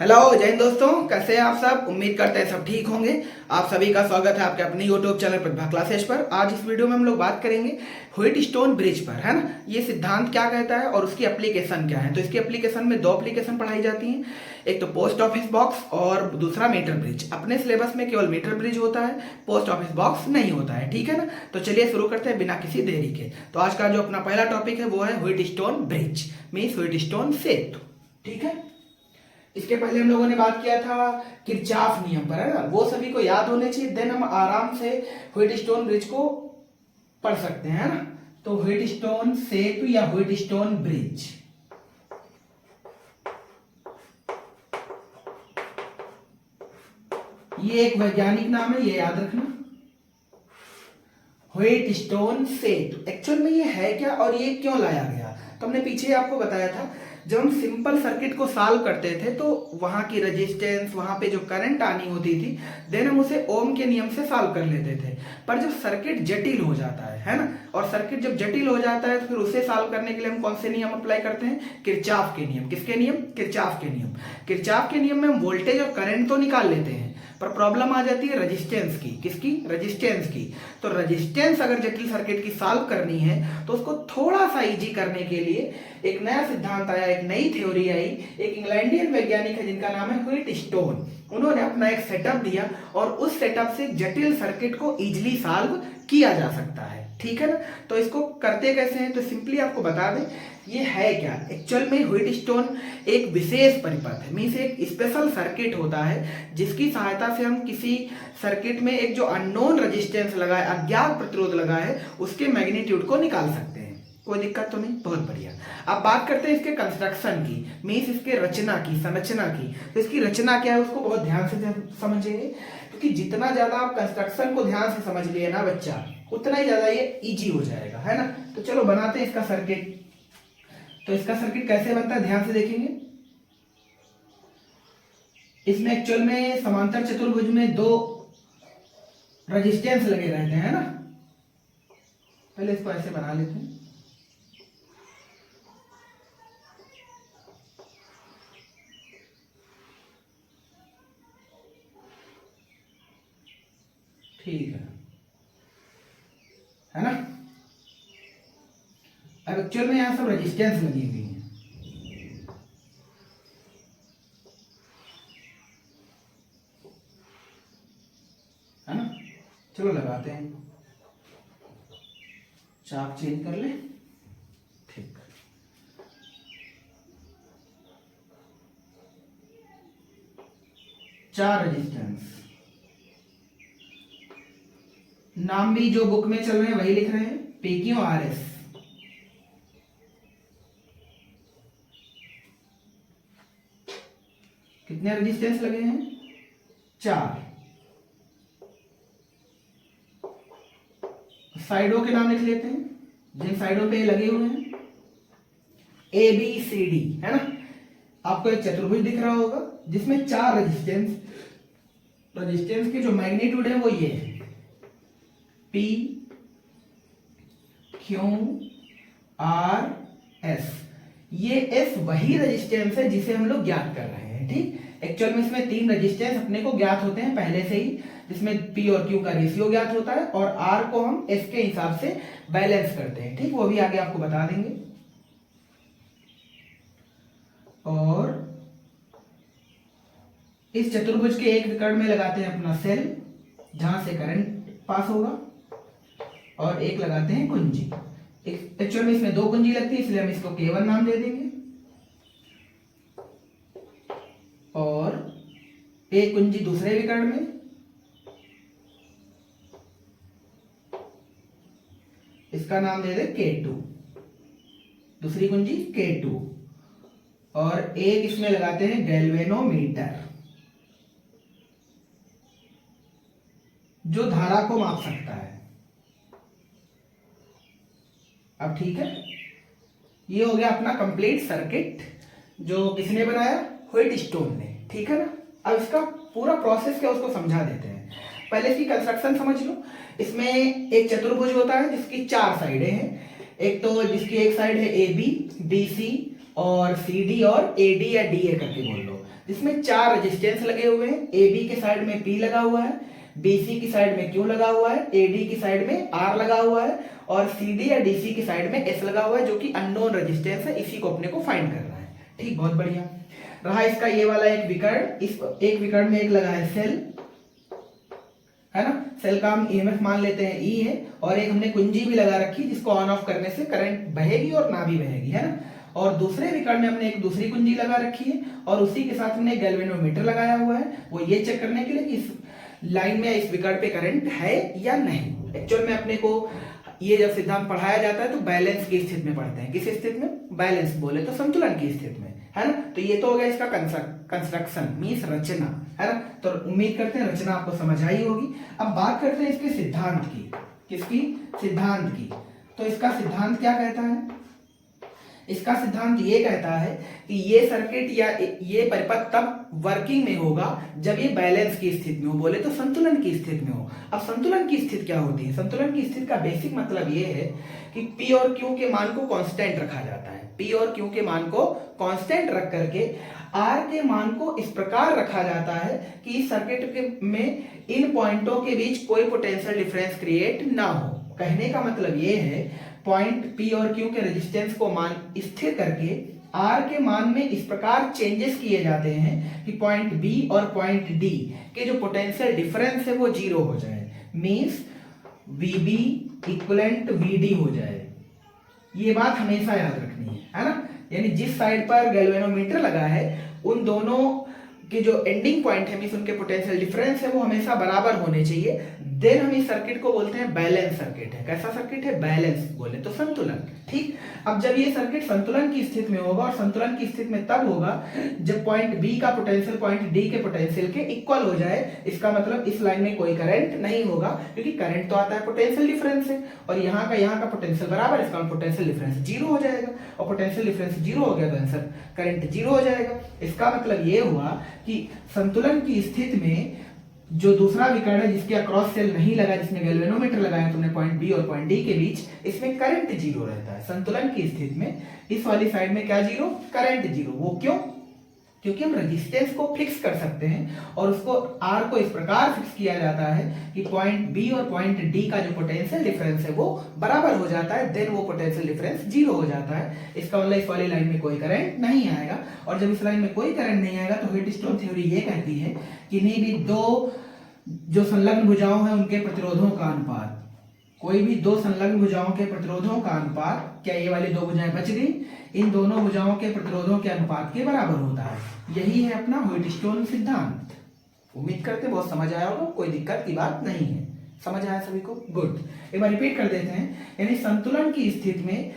Hello जय हिंद दोस्तों, कैसे हैं आप सब। उम्मीद करते हैं सब ठीक होंगे। आप सभी का स्वागत है आपके अपने यूट्यूब चैनल प्रतिभा क्लासेस पर। आज इस वीडियो में हम लोग बात करेंगे व्हिटस्टोन ब्रिज पर, है ना। ये सिद्धांत क्या कहता है और उसकी एप्लीकेशन क्या है। तो इसकी एप्लीकेशन में दो एप्लीकेशन पढ़ाई जाती हैं, एक तो पोस्ट ऑफिस बॉक्स और दूसरा मीटर ब्रिज। अपने सिलेबस में केवल मीटर ब्रिज होता है, पोस्ट ऑफिस बॉक्स नहीं होता है, ठीक है ना। तो चलिए शुरू करते हैं बिना किसी देरी के। तो आज का जो अपना पहला टॉपिक है वो है व्हिटस्टोन ब्रिज मीन्स व्हिटस्टोन सेतु, ठीक है। इसके पहले हम लोगों ने बात किया था किरचॉफ नियम पर, है ना। वो सभी को याद होने चाहिए, देन हम आराम से व्हिटस्टोन ब्रिज को पढ़ सकते हैं, है ना। तो व्हिटस्टोन सेतु या व्हिटस्टोन ब्रिज, ये एक वैज्ञानिक नाम है, ये याद रखना। व्हिटस्टोन सेतु एक्चुअल में ये है क्या और ये क्यों लाया गया, तो हमने पीछे आपको बताया था। जब हम सिंपल सर्किट को सॉल्व करते थे तो वहां की रेजिस्टेंस, वहां पे जो करंट आनी होती थी, देन हम उसे ओम के नियम से सॉल्व कर लेते थे। पर जब सर्किट जटिल हो जाता है ना, और सर्किट जब जटिल हो जाता है तो फिर उसे सॉल्व करने के लिए हम कौन से नियम अप्लाई करते हैं, किरचॉफ के नियम। किसके नियम, किरचॉफ के नियम। किरचॉफ के नियम में हम वोल्टेज और करंट तो निकाल लेते हैं, पर प्रॉब्लम आ जाती है रेजिस्टेंस की। किसकी, रेजिस्टेंस की। तो रेजिस्टेंस अगर जटिल सर्किट की सॉल्व करनी है तो उसको थोड़ा सा इजी करने के लिए एक नया सिद्धांत आया, एक नई थ्योरी आई। एक इंग्लैंडियन वैज्ञानिक है जिनका नाम है व्हिटस्टोन। उन्होंने अपना एक सेटअप दिया और उस सेटअप से जटिल सर्किट को इजीली सॉल्व किया जा सकता है, ठीक है ना। तो इसको करते कैसे हैं, तो सिंपली आपको बता दें ये है क्या। एक्चुअल में व्हिटस्टोन एक विशेष परिपथ है, मीन्स एक स्पेशल सर्किट होता है जिसकी सहायता से हम किसी सर्किट में एक जो अननोन रेजिस्टेंस लगा है, अज्ञात प्रतिरोध लगा है, उसके मैग्नीट्यूड को निकाल सकते हैं। कोई दिक्कत तो नहीं, बहुत बढ़िया। अब बात करते हैं इसके कंस्ट्रक्शन की, मीन्स इसके रचना की, संरचना की। तो इसकी रचना क्या है उसको बहुत ध्यान से समझिए, क्योंकि जितना ज्यादा आप कंस्ट्रक्शन को ध्यान से समझ लिए ना बच्चा, उतना ही ज्यादा ये इजी हो जाएगा, है ना। तो चलो बनाते हैं इसका सर्किट। तो इसका सर्किट कैसे बनता है ध्यान से देखेंगे। इसमें एक्चुअल में समांतर चतुर्भुज में दो रेजिस्टेंस लगे रहते हैं, है ना। पहले इसको ऐसे बना लेते हैं। ठीक है ना। अब एक्चुअल में यहां सब रेजिस्टेंस लगी हुई है, है ना। चलो लगाते हैं, चाप चेंज कर ले। ठीक, चार रेजिस्टेंस। नाम भी जो बुक में चल रहे हैं वही लिख रहे हैं, PQ RS। कितने रेजिस्टेंस लगे हैं, चार। साइडों के नाम लिख लेते हैं, जिन साइडों पे लगे हुए हैं, ABCD, है ना। आपको एक चतुर्भुज दिख रहा होगा जिसमें चार रेजिस्टेंस, रेजिस्टेंस के जो मैग्नीट्यूड है वो ये है, PQRS। ये S वही रेजिस्टेंस है जिसे हम लोग ज्ञात कर रहे हैं, ठीक। एक्चुअल में इसमें तीन रेजिस्टेंस अपने को ज्ञात होते हैं पहले से ही, जिसमें P और Q का रेशियो ज्ञात होता है और R को हम S के हिसाब से बैलेंस करते हैं, ठीक। वो भी आगे आपको बता देंगे। और इस चतुर्भुज के एक विकर्ण में लगाते हैं अपना सेल जहां से करंट पास होगा, और एक लगाते हैं कुंजी। एक्चुअल में इसमें दो कुंजी लगती है इसलिए हम इसको K1 नाम दे देंगे, और एक कुंजी दूसरे विकर्ण में, इसका नाम दे दे K2, दूसरी कुंजी K2, और एक इसमें लगाते हैं गैल्वेनोमीटर जो धारा को माप सकता है। अब ठीक है, ये हो गया अपना कंप्लीट सर्किट जो किसने बनाया, व्हिटस्टोन ने, ठीक है ना। अब इसका पूरा प्रोसेस क्या उसको समझा देते हैं। पहले इसकी कंस्ट्रक्शन समझ लो। इसमें एक चतुर्भुज होता है जिसकी चार साइडें हैं, एक तो जिसकी एक साइड है AB, BC और सी डी और ए डी या डी ए करके बोल लो, जिसमें 4 रेजिस्टेंस लगे हुए हैं। ए बी के साइड में पी लगा हुआ है, बी सी की साइड में क्यू लगा हुआ है, ए डी की साइड में आर लगा हुआ है और सी डी या डी सी की साइड में एस लगा हुआ है, जो कि अननोन रेजिस्टेंस है। इसी को अपने को फाइंड करना है। ठीक, बहुत बढ़िया रहा। इसका ये वाला एक विकर्ण, इस एक विकर्ण में एक लगा है सेल, है ना। सेल का हम ईएमएफ मान लेते हैं ई है, और एक हमने कुंजी भी लगा रखी जिसको ऑन ऑफ करने से करंट बहेगी और ना भी बहेगी, है ना। और दूसरे विकर्ण में हमने एक दूसरी कुंजी लगा रखी है और उसी के साथ हमने गैल्वेनोमीटर लगाया हुआ है, वो ये चेक करने के लिए कि इस लाइन में इस विकर्ण पे करंट है या नहीं। एक्चुअल में अपने को ये जब सिद्धांत पढ़ाया जाता है तो बैलेंस की स्थिति में पढ़ते हैं। किस स्थिति में? बैलेंस बोले तो संतुलन की स्थिति में, है ना। तो ये तो हो गया इसका कंस्ट्रक्शन मीन्स रचना, है ना। तो उम्मीद करते हैं रचना आपको समझ आई होगी। अब बात करते हैं इसके सिद्धांत की। किसकी? सिद्धांत की। तो इसका सिद्धांत क्या कहता है? इसका सिद्धांत ये कहता है कि ये सर्किट या ये परिपथ तब वर्किंग में होगा जब ये बैलेंस की स्थिति में हो, बोले तो संतुलन की स्थिति में हो। अब संतुलन की स्थिति क्या होती है? संतुलन की स्थिति का बेसिक मतलब ये है कि P और Q के मान को कांस्टेंट रखा जाता है। P और Q के मान को कांस्टेंट रख करके R के मान को इस प्रकार रखा जाता है कि इस सर्किट के में इन पॉइंटों के बीच कोई पोटेंशियल डिफरेंस क्रिएट ना हो। कहने का मतलब ये है पॉइंट P और Q के रेजिस्टेंस को मान स्थिर करके R के मान में इस प्रकार चेंजेस किए जाते हैं कि पॉइंट B और पॉइंट D के जो पोटेंशियल डिफरेंस है वो 0 हो जाए। मींस VB इक्विवेलेंट VD हो जाए। ये बात हमेशा याद रखनी है ना। यानी जिस साइड पर गैल्वेनोमीटर लगा है उन दोनों के जो एंडिंग पॉइंट है मींस उनके पोटेंशियल डिफरेंस है वो हमेशा बराबर होने चाहिए। देन हम इस सर्किट को बोलते हैं बैलेंस सर्किट है। कैसा सर्किट है? बैलेंस बोले तो संतुलन। ठीक, अब जब ये सर्किट संतुलन की स्थिति में होगा, और संतुलन की स्थिति में तब होगा जब पॉइंट बी का पोटेंशियल पॉइंट डी के पोटेंशियल के इक्वल हो जाए। इसका मतलब इस लाइन में कोई करंट नहीं होगा, क्योंकि करंट तो आता है पोटेंशियल डिफरेंस से, और यहाँ का पोटेंशियल बराबर, इसका पोटेंशियल डिफरेंस 0 हो जाएगा, और पोटेंशियल डिफरेंस 0 हो गया तो आंसर करंट 0 हो जाएगा। इसका मतलब ये हुआ कि संतुलन की स्थिति में जो दूसरा विकर्ण है जिसके अक्रॉस सेल नहीं लगा, जिसमें गैल्वेनोमीटर लगाया तुमने पॉइंट बी और पॉइंट डी के बीच, इसमें करंट 0 रहता है। संतुलन की स्थिति में इस वाली साइड में क्या 0? करंट 0। वो क्यों? क्योंकि हम रेजिस्टेंस को फिक्स कर सकते हैं और उसको R को इस प्रकार फिक्स किया जाता है कि पॉइंट B और पॉइंट D का जो पोटेंशियल डिफरेंस है वो बराबर हो जाता है। देन वो पोटेंशियल डिफरेंस 0 हो जाता है। इसका मतलब इस वाली लाइन में कोई करंट नहीं आएगा, और जब इस लाइन में कोई करंट नहीं आएगा तो व्हीटस्टोन थ्योरी ये कहती है कि नहीं भी दो जो संलग्न भुजाओं हैं उनके प्रतिरोधों का अनुपात, कोई भी दो संलग्न भुजाओं के प्रतिरोधों का अनुपात, क्या ये वाली दो भुजाएं बच गई, इन दोनों भुजाओं के प्रतिरोधों के अनुपात के बराबर होता है। यही है अपना व्हीटस्टोन सिद्धांत। उम्मीद करते बहुत समझ आया होगा, कोई दिक्कत की बात नहीं है। समझ आया सभी को? गुड। एक बार रिपीट कर देते हैं। यानी संतुलन की स्थिति में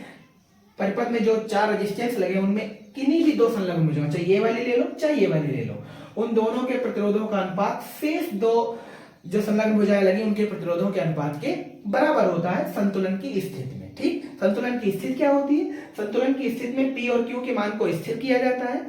परिपथ में जो 4 रेजिस्टेंस लगे उनमें किन्हीं भी दो संलग्न भुजाओं, चाहे ये वाली ले लो चाहे ये वाली ले लो, उन दोनों के प्रतिरोधों का अनुपात शेष दो जो संलग्न भुजाएं लगी उनके प्रतिरोधों के अनुपात के बराबर होता है संतुलन की स्थिति में। ठीक, संतुलन की स्थिति क्या होती है? संतुलन की स्थिति में P और Q के मान को स्थिर किया जाता है,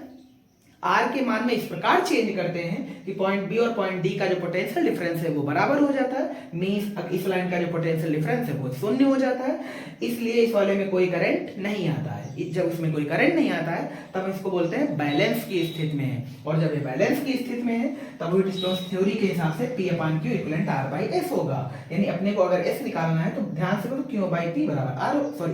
R के मान में इस प्रकार चेंज करते हैं कि पॉइंट B और पॉइंट D का जो पोटेंशियल डिफरेंस है वो बराबर हो जाता है। मींस इस लाइन का जो पोटेंशियल डिफरेंस है वो 0 हो जाता है। इसलिए इस वाले में कोई करंट नहीं आता है। जब इसमें कोई करंट नहीं आता है तब इसको बोलते हैं बैलेंस की स्थिति में है, और जब ये बैलेंस की स्थिति में है तब व्हीटस्टोन थ्योरी के हिसाब से P/Q इक्विवेलेंट R/S होगा। यानी अपने को अगर S निकालना है तो ध्यान से करो Q/P बराबर R, सॉरी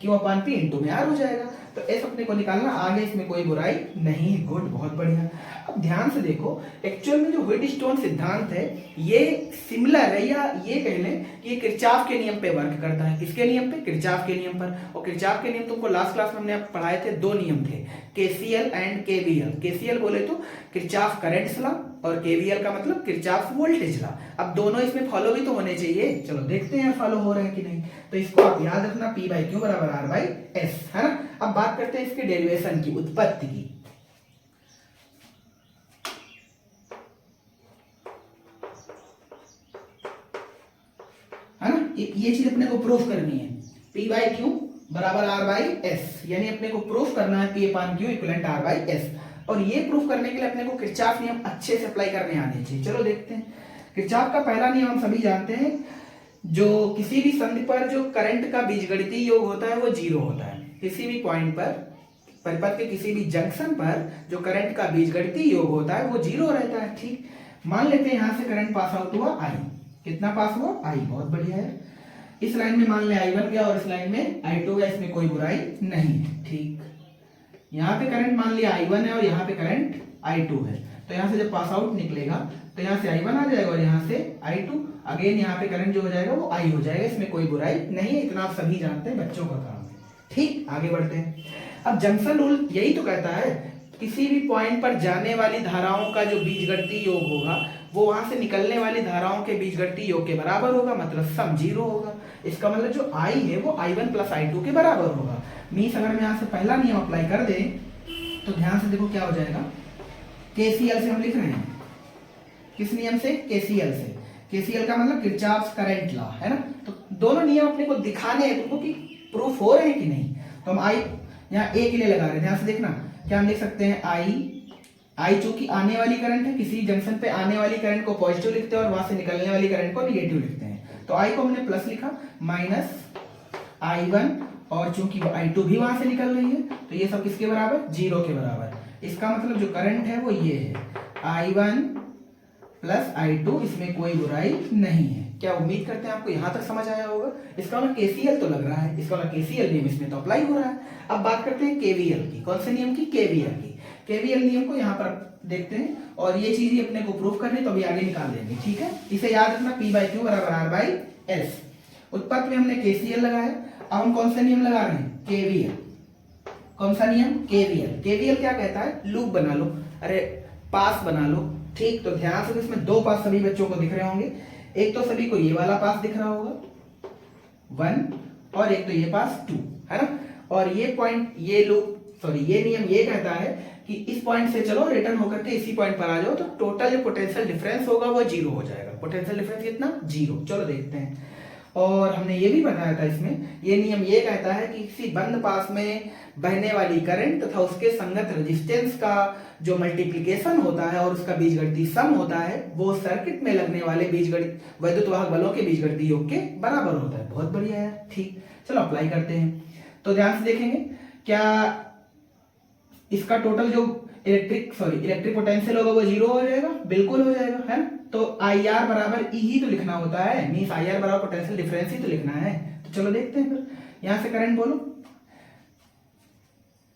Q/P इंटू में R हो जाएगा। तो S अपने को निकालना, आगे इसमें कोई बुराई नहीं। गुड, बहुत बढ़िया। अब ध्यान से देखो, एक्चुअल में जो व्हीटस्टोन सिद्धांत है ये सिमिलर है, या ये कह लें कि ये किरचॉफ के नियम पे वर्क करता है। किसके नियम पे? किरचॉफ के नियम पर। और किरचॉफ के नियम तुमको लास्ट क्लास में हमने पढ़ाए थे, 2 नियम थे, KCL एंड KVL। KCL बोले तो किरचॉफ करंट लॉ, और KVL का मतलब किरचॉफ वोल्टेज लॉ। अब दोनों इसमें फॉलो भी तो होने चाहिए। चलो देखते हैं फॉलो हो रहे हैं कि नहीं। तो इसको आप याद रखना, P/Q बराबर R/S, है ना। अब बात करते हैं इसके डेरिवेशन की, उत्पत्ति की। है ना, ये चीज अपने को प्रूफ करनी है। P/Q बराबर R/S, यानी अपने को प्रूफ करना है P/Q इक्विवेलेंट R/S। और ये प्रूफ करने के लिए अपने को किरचॉफ नियम अच्छे से अप्लाई करने आने चाहिए। चलो देखते हैं। किरचॉफ का पहला नियम हम सभी जानते हैं, जो किसी भी संधि पर जो करंट का बीजगणितीय योग होता है वो 0 होता है। किसी भी पॉइंट पर परिपथ के किसी भी जंक्शन पर जो करंट का बीजगणितीय योग होता है वो 0 रहता है। ठीक, मान लेते हैं यहाँ से करंट पास आउट हुआ I, कितना पास हुआ I, बहुत बढ़िया है। इस लाइन में मान ले I1 गया और इस लाइन में I2 गया, इसमें कोई बुराई नहीं है। ठीक, यहाँ पे करंट मान लिया I1 है और यहाँ पे करंट I2 है, तो यहाँ से जब पास आउट निकलेगा तो यहाँ से I1 आ जाएगा और यहाँ से I2, अगेन यहाँ पे करंट जो हो जाएगा वो I हो जाएगा, इसमें कोई बुराई नहीं है, इतना आप सभी जानते हैं, बच्चों का काम है। ठीक, आगे बढ़ते हैं। अब जंक्शन रूल यही तो कहता है किसी भी पॉइंट पर जाने वाली धाराओं का जो बीजगणितीय योग होगा वो वहां से निकलने वाली धाराओं के बीजगणितीय योग के बराबर होगा, मतलब सम 0 होगा। इसका मतलब जो I है वो I1 प्लस I2 के बराबर होगा। मीन्स अगर मैं यहाँ से पहला नियम अप्लाई कर दे तो ध्यान से देखो क्या हो जाएगा, KCL से हम लिख रहे हैं, किस नियम से, KCL से। KCL का मतलब किरचॉफ्स करंट लॉ है ना। तो दोनों नियम अपने को दिखाने हैं तुमको कि प्रूफ हो रहे हैं कि नहीं। तो हम I यहाँ A के लिए लगा रहे हैं, ध्यान से देखना क्या हम लिख सकते हैं, I चूंकि आने वाली करंट है, किसी जंक्शन पे आने वाली करंट को पॉजिटिव लिखते हैं और वहां से निकलने वाली करंट को निगेटिव लिखते हैं। तो I को हमने प्लस लिखा, माइनस I1, और चूंकि I2 भी वहां से निकल रही है तो ये सब किसके बराबर, 0 के बराबर। इसका मतलब जो करंट है वो ये है I1 प्लस I2, इसमें कोई बुराई नहीं है। क्या उम्मीद करते हैं आपको यहाँ तक समझ आया होगा। इसका मतलब KCL तो लग रहा है, इसका मतलब KCL नियम इसमें तो अप्लाई हो रहा है। अब बात करते हैं KVL की। कौन से नियम की, KVL की। KVL नियम को यहाँ पर देखते हैं और ये चीज ही अपने को प्रूफ करनी, तो अभी आगे निकाल देंगे। ठीक है, इसे याद रखना, P/Q बराबर R/S। उत्पाद में हमने KCL लगाया, अब हम कौन सा नियम लगा रहे हैं, KVL। कौन सा नियम, KVL। KVL क्या कहता है, लूप बना लो, अरे पास बना लो। ठीक, तो ध्यान से, इसमें 2 पास सभी बच्चों को दिख रहे होंगे। एक तो सभी को ये वाला पास दिख रहा होगा 1, और एक तो ये पास 2 है ना। और ये पॉइंट, ये लूप, सॉरी ये नियम ये कहता है कि इस पॉइंट से चलो रिटर्न होकर के इसी पॉइंट पर आ जाओ, तो टोटल जो पोटेंशियल डिफरेंस होगा वो 0 हो जाएगा। पोटेंशियल डिफरेंस कितना, 0। चलो देखते हैं। और हमने ये भी बताया था इसमें, ये नियम ये कहता है कि किसी बंद पास में बहने वाली करंट तथा उसके संगत रेजिस्टेंस का जो मल्टीप्लिकेशन होता है और उसका बीजगणितीय सम होता है वो सर्किट में लगने वाले बीजगणित वैद्युत वाहक बलों के बीजगणितीय योग के बराबर होता है। बहुत बढ़िया है। ठीक, चलो अप्लाई करते हैं। तो ध्यान से देखेंगे, क्या इसका टोटल जो इलेक्ट्रिक पोटेंशियल होगा वो 0 हो जाएगा, बिल्कुल हो जाएगा, है ना। तो IR बराबर E ही तो लिखना होता है, मींस IR बराबर पोटेंशियल डिफरेंस ही तो लिखना है। तो चलो देखते हैं फिर, यहां से करंट बोलो।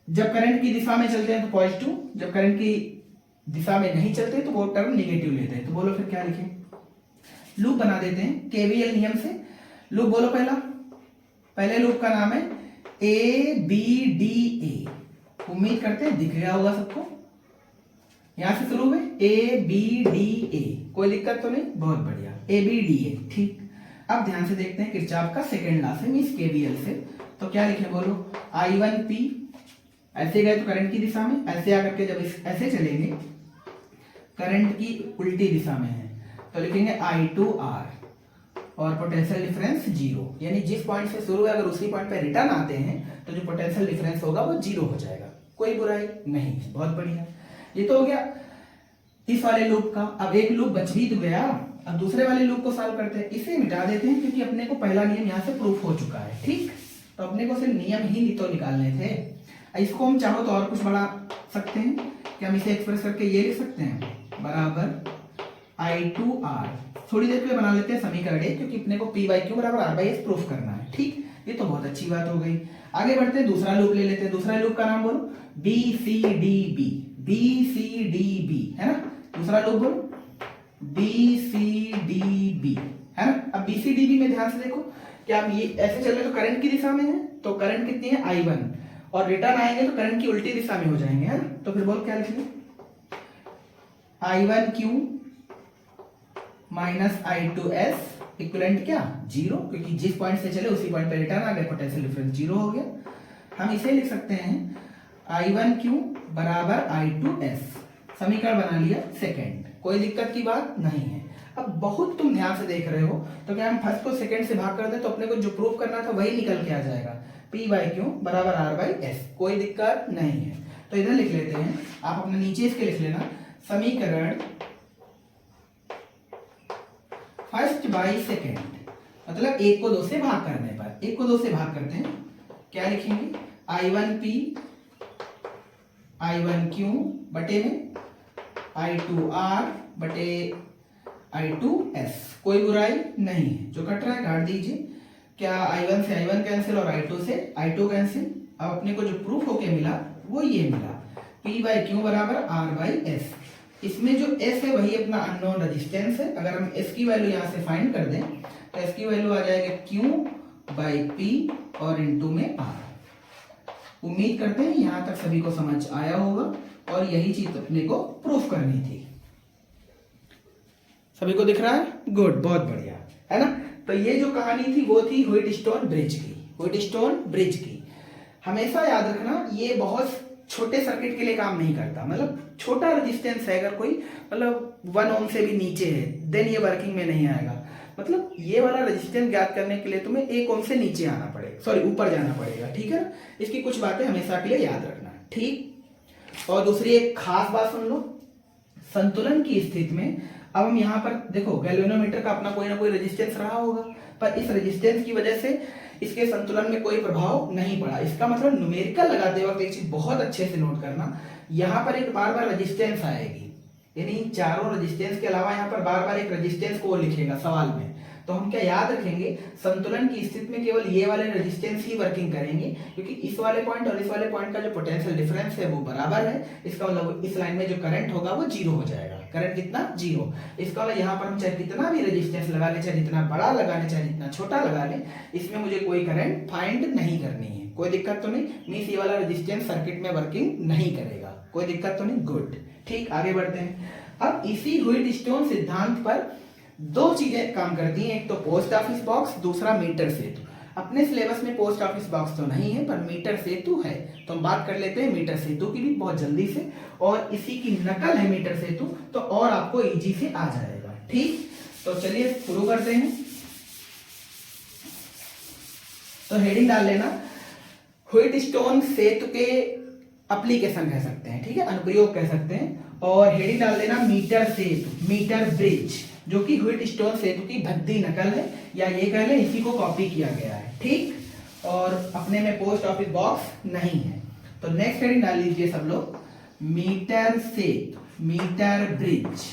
जब करंट की दिशा में चलते हैं तो पॉजिटिव, जब करंट की दिशा में नहीं चलते तो वो टर्म नेगेटिव लेते हैं। तो बोलो फिर क्या लिखें, लूप बना देते हैं KVL नियम से। लूप बोलो, पहले लूप का नाम है ABDA। उम्मीद करते हैं दिख गया होगा सबको। यहां से शुरू हुए ABDA, कोई दिक्कत तो नहीं, बहुत बढ़िया, ABDA। ठीक, अब ध्यान से देखते हैं किरचॉफ का सेकंड लॉ से, मींस KVL से। तो क्या लिखे बोलो, I1P, ऐसे गए तो करंट की दिशा में, ऐसे आकर के जब ऐसे चलेंगे करंट की उल्टी दिशा में है तो लिखेंगे I2R, और पोटेंशियल डिफरेंस 0, यानी जिस पॉइंट से शुरू है अगर उसी पॉइंट पे रिटर्न आते हैं तो जो पोटेंशियल डिफरेंस होगा वो 0 हो जाएगा, कोई बुराई नहीं। बहुत बढ़िया, ये तो हो गया इस वाले लूप का। अब एक लूप बच भी तो गया, अब दूसरे वाले लूप को सॉल्व करते हैं। इसे मिटा देते हैं क्योंकि अपने को पहला नियम यहाँ से प्रूफ हो चुका है। ठीक, तो अपने को सिर्फ नियम ही तो निकालने थे। इसको हम चाहो तो और कुछ बढ़ा सकते हैं कि हम इसे एक्सप्रेस करके ये लिख सकते हैं, बराबर I2R। थोड़ी देर पे बना लेते हैं समीकरण 1, क्योंकि अपने को P/Q बराबर R/S प्रूफ करना है। ठीक, ये तो बहुत अच्छी बात हो गई। आगे बढ़ते हैं, दूसरा लूप ले लेते हैं। दूसरा लूप का नाम बोलो BCDB, BCDB है ना। दूसरा लूप बोलो BCDB है ना। अब BCDB में ध्यान से देखो, क्या हम ये ऐसे चल रहे तो करंट की दिशा में है, तो करंट कितनी है I1, और रिटर्न आएंगे तो करंट की उल्टी दिशा में हो जाएंगे, है ना। तो फिर बोल क्या लिखेंगे, I1Q माइनस I2S इक्विवेलेंट क्या 0, क्योंकि जिस पॉइंट से चले उसी पॉइंट पे रिटर्न आ गए, पोटेंशियल डिफरेंस 0 हो गया। हम इसे लिख सकते हैं I1Q बराबर I2S। समीकरण बना लिया सेकेंड, कोई दिक्कत की बात नहीं है। अब बहुत तुम ध्यान से देख रहे हो, तो क्या हम फर्स्ट को सेकेंड से भाग कर दें तो अपने को जो प्रूफ करना था वही निकल के आ जाएगा, P/Q बराबर R/S, कोई दिक्कत नहीं है। तो इधर लिख लेते हैं, आप अपने नीचे इसके लिख लेना, समीकरण फर्स्ट बाई सेकेंड, मतलब 1 को 2 से भाग करने पर, 1 को 2 से भाग करते हैं, क्या लिखेंगे I1P I1Q बटे में I2R बटे I2S। कोई बुराई नहीं है, जो कट रहा है काट दीजिए। क्या I1 से I1 कैंसिल और I2 से I2 कैंसिल। अब अपने को जो प्रूफ होके मिला वो ये मिला, P/Q बराबर R/S। इसमें जो S है वही अपना अननोन रेजिस्टेंस है। अगर हम S की वैल्यू यहाँ से फाइंड कर दें तो S की वैल्यू आ जाएगा Q/P और इनटू में R। उम्मीद करते हैं यहाँ तक सभी को समझ आया होगा और यही चीज अपने को प्रूफ करनी थी। सभी को दिख रहा है? गुड, बहुत बढ़िया, है ना। तो ये जो कहानी थी वो थी व्हीटस्टोन ब्रिज की। व्हीटस्टोन ब्रिज की हमेशा याद रखना, ये बहुत छोटे सर्किट के लिए काम नहीं करता। मतलब छोटा रेजिस्टेंस है, अगर कोई मतलब 1 ओम से भी नीचे है देन ये वर्किंग में नहीं आएगा। मतलब ये वाला रेजिस्टेंस ज्ञात करने के लिए तुम्हें 1 ओम से नीचे आना पड़ेगा, सॉरी ऊपर जाना पड़ेगा, ठीक है। इसकी कुछ बातें हमेशा के लिए याद रखना, ठीक। और दूसरी एक खास बात सुन लो, संतुलन की स्थिति में अब हम यहाँ पर देखो गैल्वेनोमीटर का अपना कोई ना कोई रेजिस्टेंस रहा होगा, पर इस रेजिस्टेंस की वजह से इसके संतुलन में कोई प्रभाव नहीं पड़ा। इसका मतलब न्यूमेरिकल लगाते वक्त एक चीज बहुत अच्छे से नोट करना, यहाँ पर एक बार बार रेजिस्टेंस आएगी, यानी चारों रेजिस्टेंस के अलावा यहाँ पर बार बार एक रेजिस्टेंस को लिखेगा सवाल में। तो हम क्या याद रखेंगे, संतुलन की स्थिति में केवल ये वाले रेजिस्टेंस ही वर्किंग करेंगे, क्योंकि इस वाले पॉइंट और इस वाले पॉइंट का जो पोटेंशियल डिफरेंस है वो बराबर है। इसका मतलब इस लाइन में जो करंट होगा वो जीरो हो जाएगा। करंट कितना? जीरो। इसका मतलब यहाँ पर हम चाहे कितना भी रेजिस्टेंस लगा ले, चाहे जितना बड़ा लगा ले, चाहे जितना छोटा लगा ले, इसमें मुझे कोई करंट फाइंड नहीं करनी है। कोई दिक्कत तो नहीं, मींस ये वाला रेजिस्टेंस सर्किट में वर्किंग नहीं करेगा। कोई दिक्कत तो नहीं, गुड, ठीक। आगे बढ़ते हैं। अब इसी व्हीटस्टोन सिद्धांत पर दो चीजें काम करती हैं, एक तो पोस्ट ऑफिस बॉक्स, दूसरा मीटर सेतु। अपने सिलेबस में पोस्ट ऑफिस बॉक्स तो नहीं है पर मीटर सेतु है, तो हम बात कर लेते हैं मीटर सेतु की भी बहुत जल्दी से, और इसी की नकल है मीटर सेतु, तो और आपको इजी से आ जाएगा, ठीक। तो चलिए शुरू करते हैं। तो हेडिंग डाल लेना, व्हीटस्टोन सेतु के एप्लीकेशन कह सकते हैं, ठीक है, अनुप्रयोग कह सकते हैं। और हेडिंग डाल देना मीटर सेतु, मीटर ब्रिज, जो कि व्हीटस्टोन सेतु की भद्दी नकल है, या ये कह लें इसी को कॉपी किया गया है, ठीक। और अपने में पोस्ट ऑफिस बॉक्स नहीं है। तो नेक्स्ट हेडिंग डाल लीजिए सब लोग, मीटर सेतु, मीटर ब्रिज।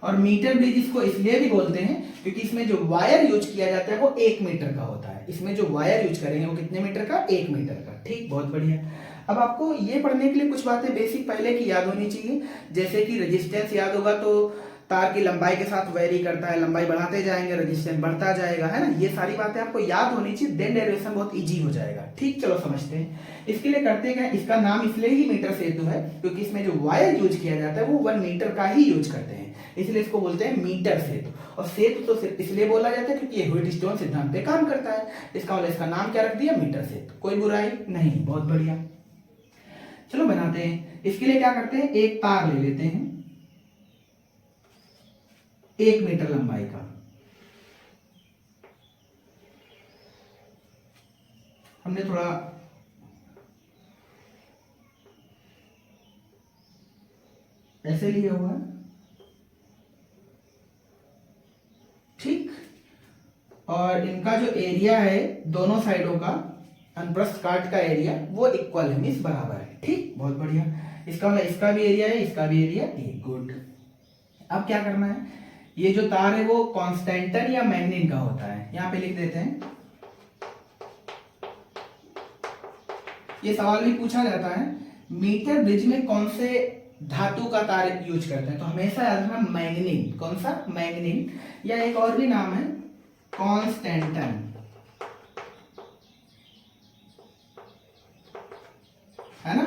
और मीटर ब्रिज इसको इसलिए भी बोलते हैं क्योंकि इसमें जो वायर यूज किया जाता है वो 1 मीटर का होता है। इसमें जो वायर यूज करेंगे वो कितने मीटर का? 1 मीटर का, ठीक, बहुत बढ़िया। अब आपको ये पढ़ने के लिए कुछ बातें बेसिक पहले की याद होनी चाहिए, जैसे कि रेजिस्टेंस याद होगा तो तार की लंबाई के साथ वेरी करता है, लंबाई बढ़ाते जाएंगे रेजिस्टेंस बढ़ता जाएगा, है ना। ये सारी बातें आपको याद होनी चाहिए, देन डेरिवेशन बहुत इजी हो जाएगा, ठीक। चलो समझते हैं। इसके लिए करते हैं, इसका नाम इसलिए ही मीटर सेतु है क्योंकि इसमें जो वायर यूज किया जाता है वो 1 मीटर का ही यूज करते हैं, इसलिए इसको बोलते हैं मीटर सेतु। और सेतु तो सिर्फ इसलिए बोला जाता है क्योंकि ये व्हीटस्टोन सिद्धांत पे काम करता है, इसका मतलब इसका नाम क्या रख दिया? मीटर सेतु। कोई बुराई नहीं, बहुत बढ़िया। चलो बनाते हैं। इसके लिए क्या करते हैं, एक तार ले लेते हैं 1 मीटर लंबाई का। हमने थोड़ा ऐसे लिया हुआ है, ठीक। और इनका जो एरिया है दोनों साइडों का, अनप्रस्थ काट का एरिया वो इक्वल है, मींस बराबर है, ठीक, बहुत बढ़िया। इसका मतलब इसका भी एरिया है, इसका भी एरिया है, गुड। अब क्या करना है, ये जो तार है वो कांस्टेंटन या मैग्नीन का होता है, यहां पे लिख देते हैं। ये सवाल भी पूछा जाता है, मीटर ब्रिज में कौन से धातु का तार यूज करते हैं, तो हमेशा याद रखना मैग्नीन। कौन सा? मैग्नीन, या एक और भी नाम है कांस्टेंटन, है ना।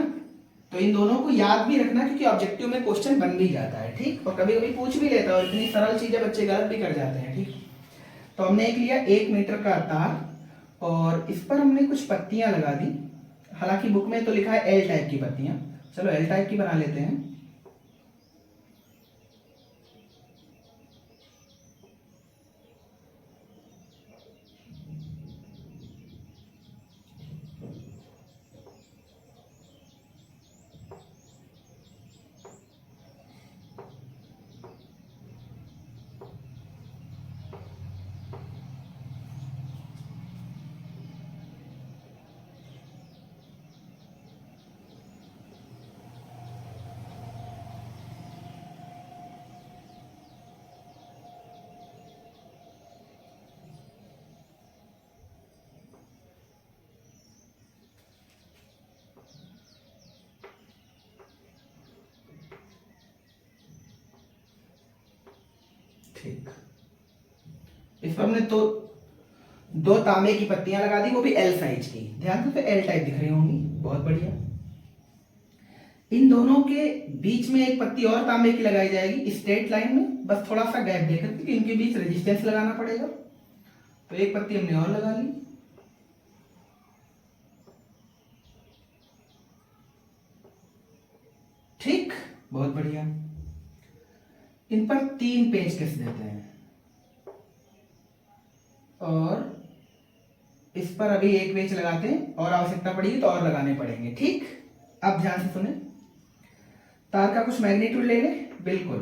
तो इन दोनों को याद भी रखना क्योंकि ऑब्जेक्टिव में क्वेश्चन बन भी जाता है, ठीक। और कभी कभी पूछ भी लेता है, और इतनी सरल चीजें बच्चे गलत भी कर जाते हैं, ठीक। तो हमने एक लिया 1 मीटर का तार और इस पर हमने कुछ पत्तियां लगा दी। हालांकि बुक में तो लिखा है एल टाइप की पत्तियां, चलो एल टाइप की बना लेते हैं। ठीक, इस पर हमने तो दो तांबे की पत्तियां लगा दी, वो भी एल साइज की। ध्यान से एल टाइप दिख रही होंगी, बहुत बढ़िया। इन दोनों के बीच में एक पत्ती और तांबे की लगाई जाएगी स्ट्रेट लाइन में, बस थोड़ा सा गैप देकर, क्योंकि इनके बीच रेजिस्टेंस लगाना पड़ेगा। तो एक पत्ती हमने और लगा ली। ठीक, बहुत बढ़िया। इन पर 3 पेंचकस देते हैं और इस पर अभी एक पेंच लगाते हैं, और आवश्यकता पड़ेगी तो और लगाने पड़ेंगे। ठीक, अब ध्यान से सुने। तार का कुछ मैग्नीट्यूड ले लें, बिल्कुल।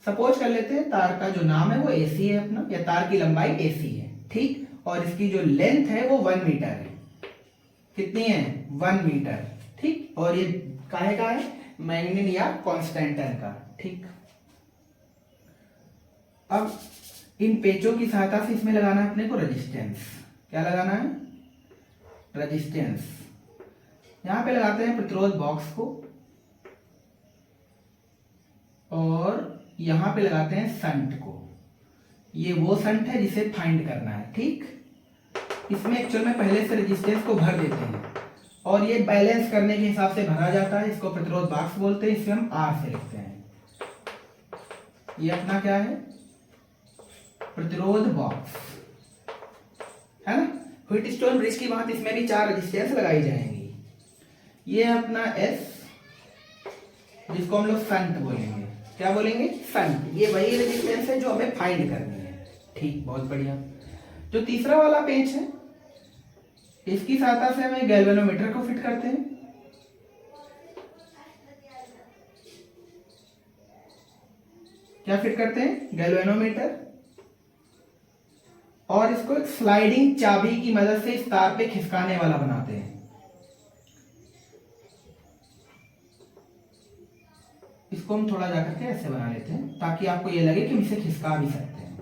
सपोज कर लेते हैं तार का जो नाम है वो AC है अपना, या तार की लंबाई AC है। ठीक, और इसकी जो लेंथ है वो 1 मीटर है। कितनी है? 1 मीटर। ठीक, और ये काहे का है? मैग्नीन या कॉन्स्टेंटन का। ठीक, अब इन पेचों की सहायता से इसमें लगाना है अपने को रेजिस्टेंस। क्या लगाना है? रेजिस्टेंस। यहां पे लगाते हैं प्रतिरोध बॉक्स को, और यहां पे लगाते हैं संट को। ये वो संट है जिसे फाइंड करना है। ठीक, इसमें एक्चुअल में पहले से रेजिस्टेंस को भर देते हैं, और ये बैलेंस करने के हिसाब से भरा जाता है। इसको प्रतिरोध बॉक्स बोलते हैं, इसे हम R से लिखते हैं। ये अपना क्या है? प्रतिरोध बॉक्स है ना। व्हीटस्टोन ब्रिज की बात, इसमें भी 4 रेजिस्टेंस लगाई जाएंगी। ये अपना S, जिसको हम लोग संट बोलेंगे। क्या बोलेंगे? संट। ये वही रेजिस्टेंस है जो हमें फाइंड करनी है। ठीक, बहुत बढ़िया। जो तीसरा वाला पेंच है, इसकी सहायता से हमें गैल्वेनोमीटर को फिट करते हैं। क्या फिट करते हैं? गैल्वेनोमीटर। और इसको एक स्लाइडिंग चाबी की मदद से इस तार पे खिसकाने वाला बनाते हैं। इसको हम थोड़ा जाकर के ऐसे बना लेते हैं, ताकि आपको ये लगे कि हम इसे खिसका भी सकते हैं।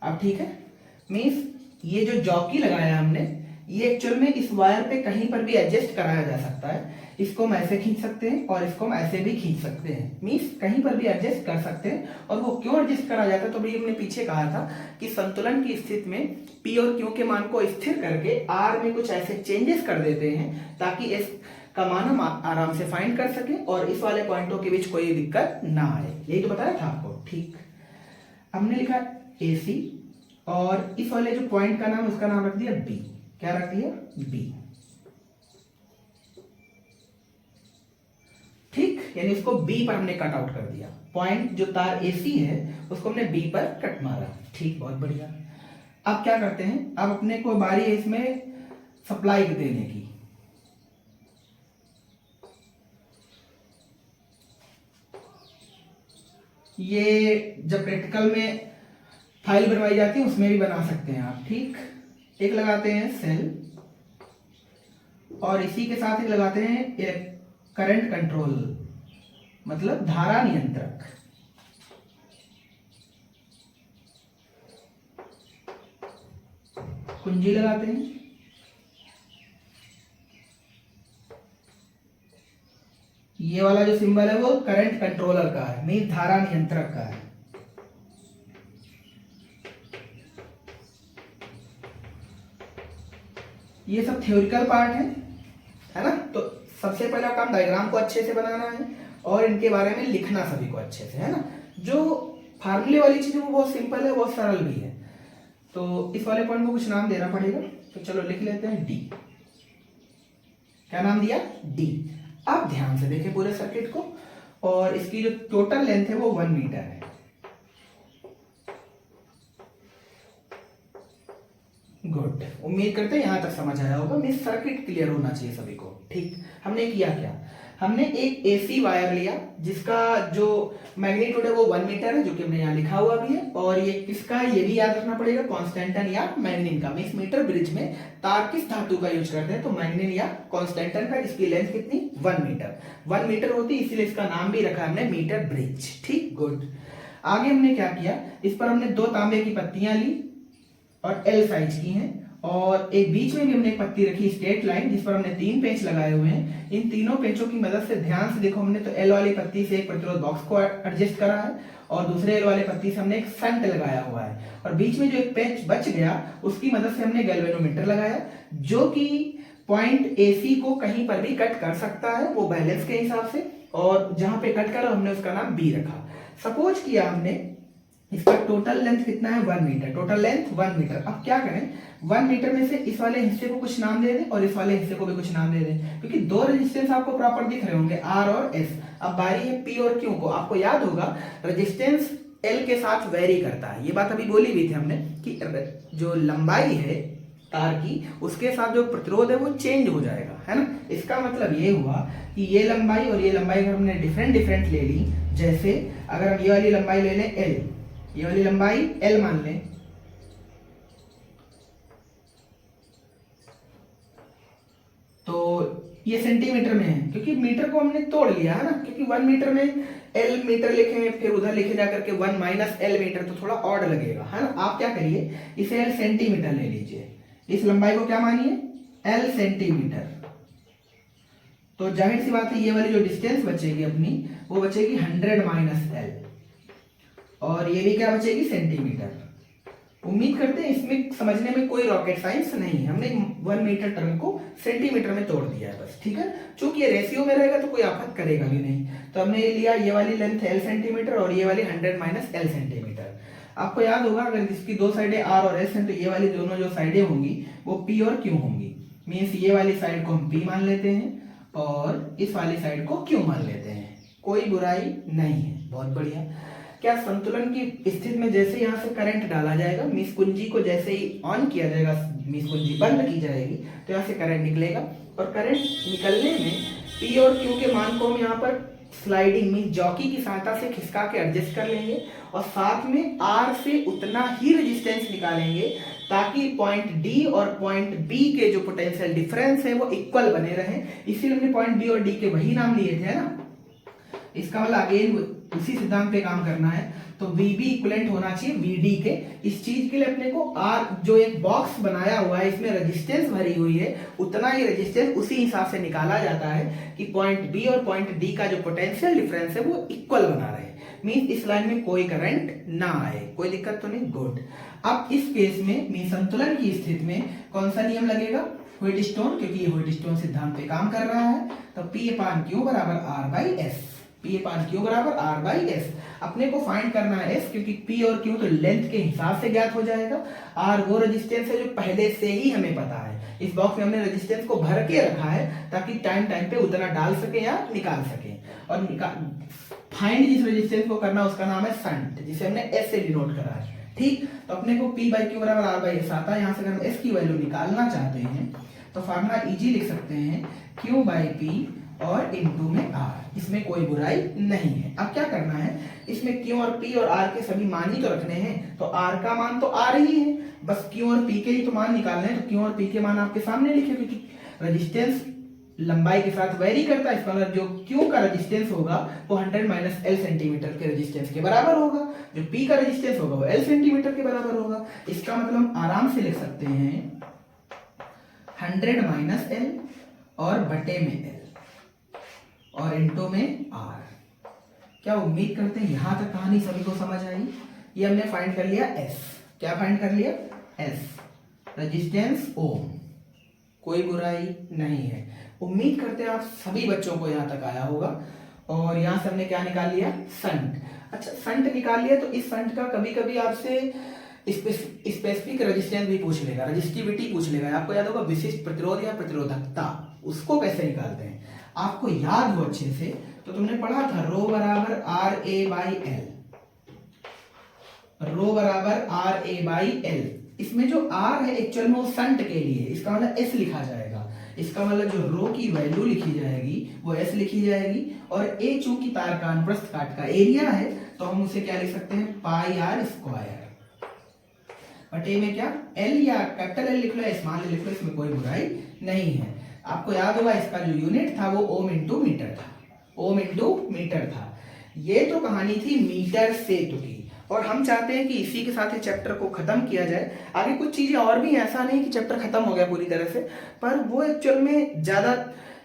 अब ठीक है। मीन्स ये जो जॉकी लगाया हमने, ये एक्चुअल में इस वायर पे कहीं पर भी एडजस्ट कराया जा सकता है। इसको हम ऐसे खींच सकते हैं और इसको हम ऐसे भी खींच सकते हैं। मीन्स कहीं पर भी एडजस्ट कर सकते हैं। और वो क्यों एडजस्ट करा जाता है? तो भाई हमने पीछे कहा था कि संतुलन की स्थिति में P और Q के मान को स्थिर करके R में कुछ ऐसे चेंजेस कर देते हैं, ताकि S का मान हम आराम से फाइंड कर सके और इस वाले पॉइंटों के बीच कोई दिक्कत ना आए। यही तो बताया था आपको। ठीक, हमने लिखा AC, और इस वाले जो पॉइंट का नाम, उसका नाम रख दिया B। क्या रख दिया? B। ठीक, यानी इसको B पर हमने कट आउट कर दिया। पॉइंट जो तार AC है उसको हमने B पर कट मारा। ठीक, बहुत बढ़िया। अब क्या करते हैं? अब अपने को बारी है इसमें सप्लाई देने की। ये जब प्रैक्टिकल में फाइल बनवाई जाती है उसमें भी बना सकते हैं आप। ठीक, एक लगाते हैं सेल, और इसी के साथ एक लगाते हैं एक करंट कंट्रोल, मतलब धारा नियंत्रक। कुंजी लगाते हैं। ये वाला जो सिंबल है वो करंट कंट्रोलर का है, मीन धारा नियंत्रक का है। ये सब थ्योरिकल पार्ट है ना। तो सबसे पहला काम डायग्राम को अच्छे से बनाना है और इनके बारे में लिखना सभी को अच्छे से, है ना। जो फार्मूले वाली चीज है वो बहुत सिंपल है, बहुत सरल भी है। तो इस वाले पॉइंट को कुछ नाम देना पड़ेगा, तो चलो लिख लेते हैं डी। क्या नाम दिया? डी। अब ध्यान से देखें पूरे सर्किट को, और इसकी जो टोटल लेंथ है वो 1 मीटर है। गुड, उम्मीद करते हैं यहां तक समझ आया होगा। मेरा सर्किट क्लियर होना चाहिए सभी को। ठीक, हमने किया क्या? हमने एक एसी वायर लिया जिसका जो मैग्नीट्यूड है वो 1 मीटर है, जो कि हमने यहाँ लिखा हुआ भी है। और ये किसका है ये भी याद रखना पड़ेगा, कॉन्स्टेंटन या मैग्नीन का। मीन्स मीटर ब्रिज में तार किस धातु का यूज करते हैं, तो मैग्नीन या कॉन्स्टेंटन का, जिसकी लेंथ कितनी? 1 मीटर। 1 मीटर होती है, इसीलिए इसका नाम भी रखा हमने मीटर ब्रिज। ठीक, गुड। आगे हमने क्या किया, इस पर हमने 2 तांबे की पत्तियां ली और एल साइज की हैं, और एक बीच में भी हमने एक पत्ती रखी स्ट्रेट लाइन, जिस पर हमने 3 पेंच लगाए हुए हैं। इन तीनों पेंचों की मदद से ध्यान से देखो, हमने तो एल वाली पत्ती से एक प्रतिरोध बॉक्स को एडजस्ट करा है और दूसरे एल वाले पत्ती से हमने एक शंट लगाया हुआ है, और बीच में जो एक पेंच बच गया उसकी मदद से हमने गैल्वेनोमीटर लगाया, जो कि पॉइंट AC को कहीं पर भी कट कर सकता है वो बैलेंस के हिसाब से, और जहां पे कट करा हमने उसका नाम B रखा। सपोज किया हमने इसका टोटल लेंथ कितना है 1 मीटर, टोटल लेंथ 1 मीटर। अब क्या करें, 1 मीटर में से इस वाले हिस्से को कुछ नाम दे दें और इस वाले हिस्से को भी कुछ नाम दे दें, क्योंकि दो रेजिस्टेंस आपको प्रॉपर दिख रहे होंगे R और S। अब बारी है P और Q को। आपको याद होगा रेजिस्टेंस L के साथ वेरी करता है, ये बात अभी बोली हुई थी हमने कि जो लंबाई है तार की उसके साथ जो प्रतिरोध है वो चेंज हो जाएगा, है ना। इसका मतलब ये हुआ कि ये लंबाई और ये लंबाई अगर हमने डिफरेंट ले ली, जैसे अगर हम ये वाली लंबाई ले लें L, ये वाली लंबाई L मान लें, तो ये सेंटीमीटर में है क्योंकि मीटर को हमने तोड़ लिया है ना, क्योंकि 1 मीटर में L मीटर लिखें फिर उधर लिखे जाकर के 1 माइनस L मीटर तो थोड़ा ऑड लगेगा, है ना। आप क्या करिए, इसे L सेंटीमीटर ले लीजिए, इस लंबाई को क्या मानिए L सेंटीमीटर। तो जाहिर सी बात है ये वाली जो डिस्टेंस बचेगी अपनी वो बचेगी 100 माइनस L, और ये भी क्या बचेगी सेंटीमीटर। उम्मीद करते हैं इसमें समझने में कोई रॉकेट साइंस नहीं है, हमने 1 मीटर टर्म को सेंटीमीटर में तोड़ दिया है बस, ठीक है। चूंकि ये रेशियो में रहेगा तो कोई आफत करेगा भी नहीं, तो हमने ये लिया ये वाली लेंथ L सेंटीमीटर और ये वाली 100 माइनस L सेंटीमीटर। आपको याद होगा अगर इसकी दो साइडें R और S हैं तो ये वाली दोनों जो साइडें होंगी वो P और Q होंगी। मीन्स ये वाली साइड को हम P मान लेते हैं और इस वाली साइड को Q मान लेते हैं, कोई बुराई नहीं है, बहुत बढ़िया। क्या संतुलन की स्थिति में जैसे यहाँ से करंट डाला जाएगा, मीस कुंजी को जैसे ही ऑन किया जाएगा, मीस कुंजी बंद की जाएगी तो यहाँ से करंट निकलेगा, और करंट निकलने में P और Q के मान को हम यहाँ पर स्लाइडिंग मीन जॉकी की सहायता से खिसका के एडजस्ट कर लेंगे, और साथ में R से उतना ही रेजिस्टेंस निकालेंगे ताकि पॉइंट D और पॉइंट B के जो पोटेंशियल डिफरेंस है वो इक्वल बने रहे। इसीलिए हमने पॉइंट B और D के वही नाम लिए थे, है ना। इसका मतलब अगेन उसी सिद्धांत पे काम करना है, तो VB इक्विवेलेंट होना चाहिए VD के। इस चीज के लिए अपने को R जो एक बॉक्स बनाया हुआ है इसमें रेजिस्टेंस भरी हुई है, उतना ही रेजिस्टेंस उसी हिसाब से निकाला जाता है कि पॉइंट B और पॉइंट D का जो पोटेंशियल डिफरेंस है वो इक्वल बना रहे, मीन इस लाइन में कोई करंट ना आए, कोई दिक्कत तो नहीं, गुड। अब इस केस में मीन संतुलन की स्थिति में कौन सा नियम लगेगा, व्हिटस्टोन, क्योंकि ये व्हिटस्टोन सिद्धांत पे काम कर रहा है, तो P/Q बराबर R/S, P/Q बराबर R/S। अपने को फाइंड करना है S, क्योंकि P और Q तो लेंथ के हिसाब से ज्ञात हो जाएगा, R वो रेजिस्टेंस है जो पहले से ही हमें पता है। इस बॉक्स में हमने रेजिस्टेंस को भर के रखा है ताकि टाइम पे उतना डाल सके या निकाल सके, और फाइंड जिस रेजिस्टेंस को करना उसका नाम है शंट, जिसे हमने S से डिनोट करा है, ठीक। तो अपने को P/Q बराबर R/S आता है। यहाँ से अगर हम S की वैल्यू निकालना चाहते हैं तो फार्मूला इजी लिख सकते हैं Q/P और इनटू में R, इसमें कोई बुराई नहीं है। अब क्या करना है, इसमें Q और P और R के सभी मान ही तो रखने हैं, तो R का मान तो R ही है, बस Q और P के ही तो मान निकालने हैं, तो Q और P के मान आपके सामने लिखे, क्योंकि रेजिस्टेंस लंबाई के साथ वेरी करता है, इसका मतलब जो Q का रेजिस्टेंस होगा वो 100 माइनस L सेंटीमीटर के रेजिस्टेंस के बराबर होगा, जो P का रेजिस्टेंस होगा वो L सेंटीमीटर के बराबर होगा। इसका मतलब हम आराम से लिख सकते हैं 100 माइनस L और बटे में L और इनटू में R। क्या उम्मीद करते हैं यहां तक कहानी सभी को समझ आई। ये हमने फाइंड कर लिया S, क्या फाइंड कर लिया S, रेजिस्टेंस ओम, कोई बुराई नहीं है। उम्मीद करते हैं आप सभी बच्चों को यहां तक आया होगा। और यहां से हमने क्या निकाल लिया, शंट। अच्छा, शंट निकाल लिया, तो इस शंट का कभी कभी आपसे स्पेसिफिक रेजिस्टेंस भी पूछ लेगा, रेजिस्टिविटी पूछ लेगा। आपको याद होगा विशिष्ट प्रतिरोध या प्रतिरोधकता, उसको कैसे निकालते हैं आपको याद हो अच्छे से, तो तुमने पढ़ा था रो बराबर RA/L, रो बराबर RA/L। इसमें जो R है एक्चुअल में वो शंट के लिए, इसका मतलब S लिखा जाएगा, इसका मतलब जो रो की वैल्यू लिखी जाएगी वो S लिखी जाएगी, और A चूंकि तार का अनुप्रस्थ काट का एरिया है तो हम उसे क्या लिख सकते हैं πr², बटे में क्या L या कैपिटल L लिख लो या स्मॉल लिख लो, इसमें कोई बुराई नहीं है। आपको याद होगा इसका जो यूनिट था वो ओम इंटू मीटर था, ओम इंटू मीटर था। ये तो कहानी थी मीटर सेतु की, और हम चाहते हैं कि इसी के साथ ये चैप्टर को ख़त्म किया जाए। आगे कुछ चीज़ें और भी हैं, ऐसा नहीं कि चैप्टर ख़त्म हो गया पूरी तरह से, पर वो एक्चुअल में ज़्यादा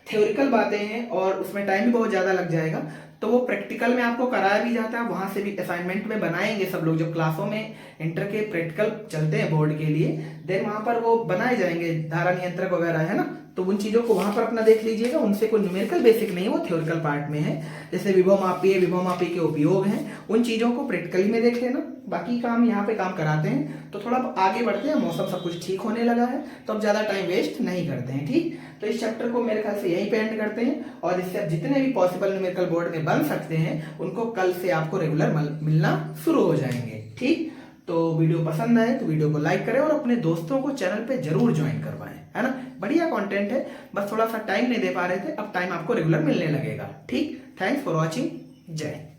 थ्योरिकल बातें हैं और उसमें टाइम भी बहुत ज़्यादा लग जाएगा। तो वो प्रैक्टिकल में आपको कराया भी जाता है, वहाँ से भी असाइनमेंट में बनाएंगे सब लोग, जब क्लासों में इंटर के प्रैक्टिकल चलते हैं बोर्ड के लिए, देन वहाँ पर वो बनाए जाएंगे धारा नियंत्रक वगैरह, है ना। तो उन चीज़ों को वहाँ पर अपना देख लीजिएगा, उनसे कोई न्यूमेरिकल बेसिक नहीं है, वो थ्योरिकल पार्ट में है। जैसे विभवमापी के उपयोग हैं, उन चीज़ों को प्रैक्टिकली में देख लेना। बाकी काम यहाँ पे काम कराते हैं। तो थोड़ा आगे बढ़ते हैं, मौसम सब कुछ ठीक होने लगा है, तो अब ज़्यादा टाइम वेस्ट नहीं करते हैं, ठीक। तो इस चैप्टर को मेरे ख्याल से यहीं पे एंड करते हैं, और इससे अब जितने भी पॉसिबल न्यूमेरिकल बोर्ड में बन सकते हैं उनको कल से आपको रेगुलर मिलना शुरू हो जाएंगे, ठीक। तो वीडियो पसंद आए तो वीडियो को लाइक करें और अपने दोस्तों को चैनल पे जरूर ज्वाइन करवाएं, है ना। बढ़िया कंटेंट है, बस थोड़ा सा टाइम नहीं दे पा रहे थे, अब टाइम आपको रेगुलर मिलने लगेगा, ठीक। Thanks for watching. जय।